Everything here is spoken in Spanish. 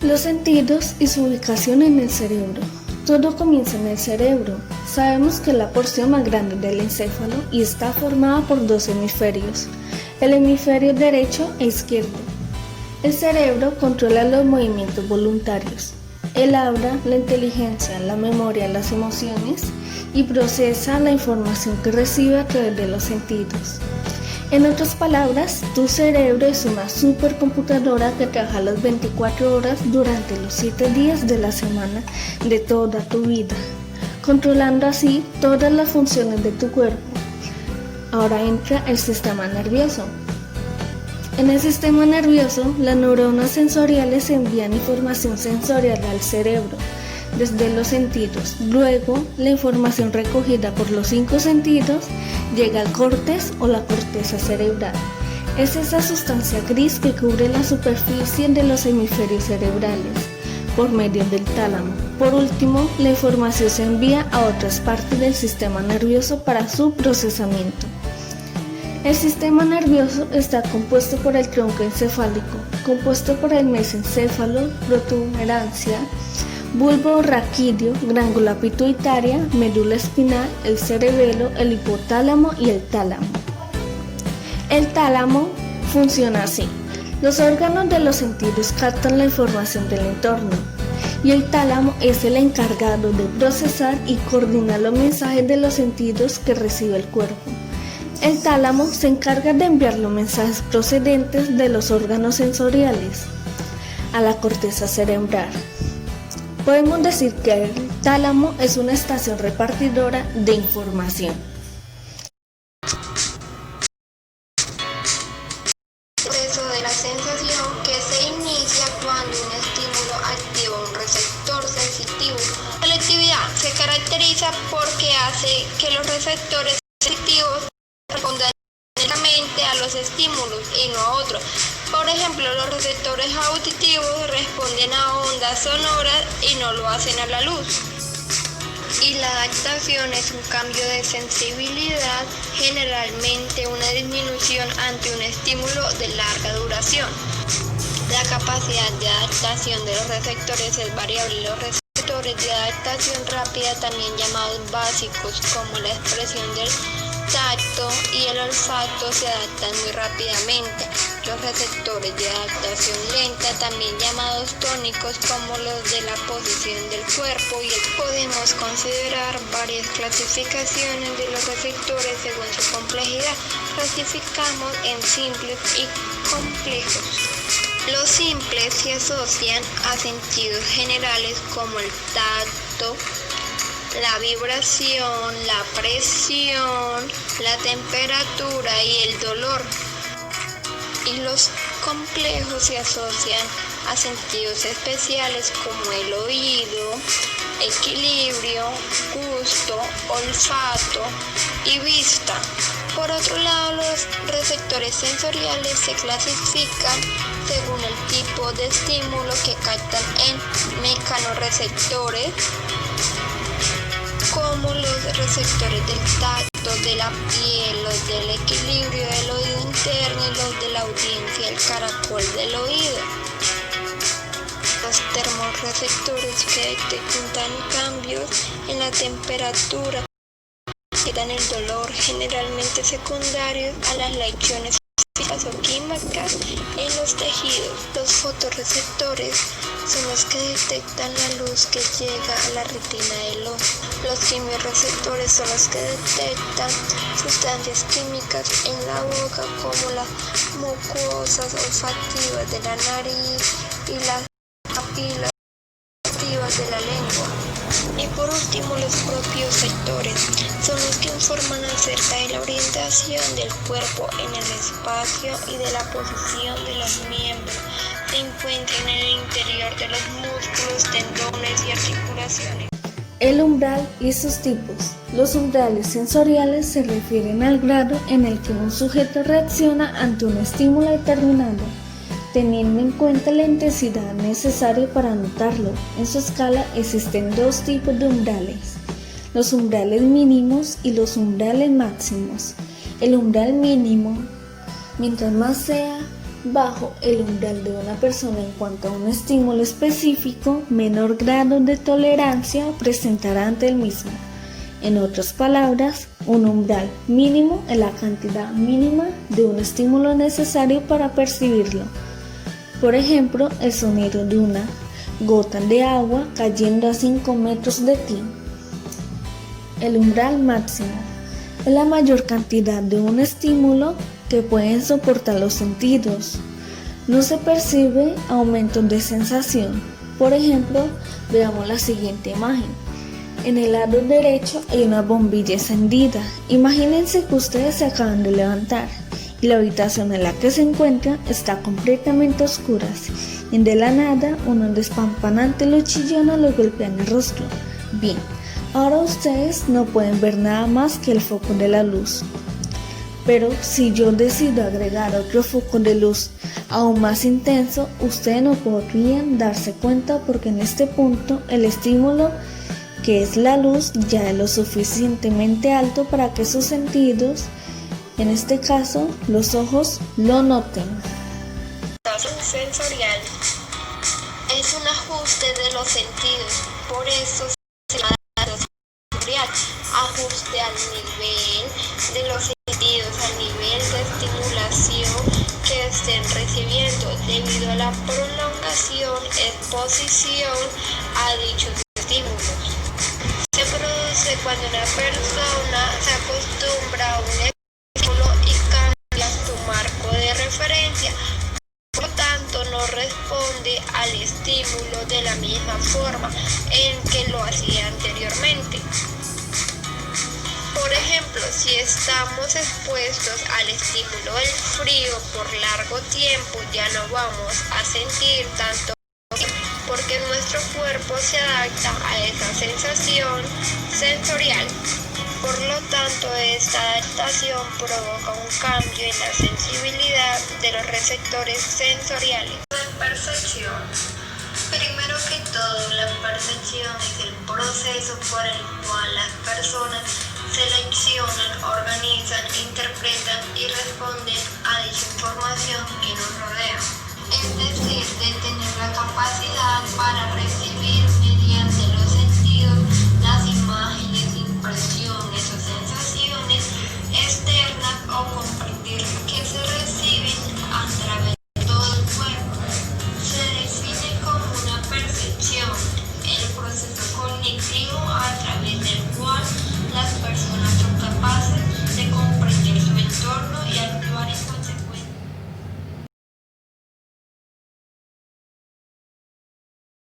Los sentidos y su ubicación en el cerebro. Todo comienza en el cerebro. Sabemos que es la porción más grande del encéfalo y está formada por dos hemisferios, el hemisferio derecho e izquierdo. El cerebro controla los movimientos voluntarios. Él habla la inteligencia, la memoria, las emociones y procesa la información que recibe a través de los sentidos. En otras palabras, tu cerebro es una supercomputadora que trabaja las 24 horas durante los 7 días de la semana de toda tu vida, controlando así todas las funciones de tu cuerpo. Ahora entra el sistema nervioso. En el sistema nervioso, las neuronas sensoriales envían información sensorial al cerebro desde los sentidos. Luego, la información recogida por los 5 sentidos llega al córtex o la corteza cerebral. Es esa sustancia gris que cubre la superficie de los hemisferios cerebrales por medio del tálamo. Por último, la información se envía a otras partes del sistema nervioso para su procesamiento. El sistema nervioso está compuesto por el tronco encefálico, compuesto por el mesencéfalo, protuberancia, bulbo raquídeo, glándula pituitaria, médula espinal, el cerebelo, el hipotálamo y el tálamo. El tálamo funciona así. Los órganos de los sentidos captan la información del entorno y el tálamo es el encargado de procesar y coordinar los mensajes de los sentidos que recibe el cuerpo. El tálamo se encarga de enviar los mensajes procedentes de los órganos sensoriales a la corteza cerebral. Podemos decir que el tálamo es una estación repartidora de información. El proceso de la sensación que se inicia cuando un estímulo activa un receptor sensitivo. La selectividad se caracteriza porque hace que los receptores sensitivos respondan directamente a los estímulos y no a otros. Por ejemplo, los receptores auditivos responden a ondas sonoras y no lo hacen a la luz. Y la adaptación es un cambio de sensibilidad, generalmente una disminución ante un estímulo de larga duración. La capacidad de adaptación de los receptores es variable. Los receptores de adaptación rápida, también llamados básicos, como la expresión del tacto y el olfato, se adaptan muy rápidamente. Los receptores de adaptación lenta, también llamados tónicos, como los de la posición del cuerpo, y podemos considerar varias clasificaciones de los receptores según su complejidad. Clasificamos en simples y complejos. Los simples se asocian a sentidos generales como el tacto, la vibración, la presión, la temperatura y el dolor. Y los complejos se asocian a sentidos especiales como el oído, equilibrio, gusto, olfato y vista. Por otro lado, los receptores sensoriales se clasifican según el tipo de estímulo que captan en mecanorreceptores, como los receptores del tacto, de la piel, los del equilibrio del oído interno y los de la audiencia, el caracol del oído. Los termorreceptores que detectan cambios en la temperatura, dan el dolor, generalmente secundarios a las reacciones físicas o químicas en los tejidos. Los fotorreceptores son los que detectan la luz que llega a la retina del ojo. Los quimiorreceptores son los que detectan sustancias químicas en la boca, como las mucosas olfativas de la nariz y las papilas olfativas de la lengua. Y por último, los propioceptores son los que informan acerca de la orientación del cuerpo en el espacio y de la posición de los miembros. Se encuentran en el interior de los músculos, tendones y articulaciones. El umbral y sus tipos. Los umbrales sensoriales se refieren al grado en el que un sujeto reacciona ante un estímulo determinado, teniendo en cuenta la intensidad necesaria para notarlo. En su escala existen dos tipos de umbrales: los umbrales mínimos y los umbrales máximos. El umbral mínimo, mientras más sea, bajo el umbral de una persona en cuanto a un estímulo específico, menor grado de tolerancia presentará ante el mismo. En otras palabras, un umbral mínimo es la cantidad mínima de un estímulo necesario para percibirlo. Por ejemplo, el sonido de una gota de agua cayendo a 5 metros de ti. El umbral máximo es la mayor cantidad de un estímulo que pueden soportar los sentidos. No se percibe aumento de sensación. Por ejemplo, veamos la siguiente imagen. En el lado derecho hay una bombilla encendida. Imagínense que ustedes se acaban de levantar y la habitación en la que se encuentran está completamente a oscuras. Y de la nada, un despampanante luz chillona los golpea en el rostro. Bien, ahora ustedes no pueden ver nada más que el foco de la luz. Pero si yo decido agregar otro foco de luz aún más intenso, ustedes no podrían darse cuenta porque en este punto el estímulo, que es la luz, ya es lo suficientemente alto para que sus sentidos, en este caso los ojos, lo noten. Sensorial es un ajuste de los sentidos, por eso se llama sensorial, ajuste al nivel de los sentidos, al nivel de estimulación que estén recibiendo debido a la prolongación, exposición a dichos estímulos. Se produce cuando una persona se acostumbra a un estímulo y cambia su marco de referencia. Por lo tanto, no responde al estímulo de la misma forma en que lo hacía anteriormente. Por ejemplo, si estamos expuestos al estímulo del frío por largo tiempo, ya no vamos a sentir tanto porque nuestro cuerpo se adapta a esa sensación sensorial. Por lo tanto, esta adaptación provoca un cambio en la sensibilidad de los receptores sensoriales. Percepción. Primero que todo, la percepción es el proceso por el cual las personas seleccionan, organizan, interpretan y responden a dicha información que nos rodea.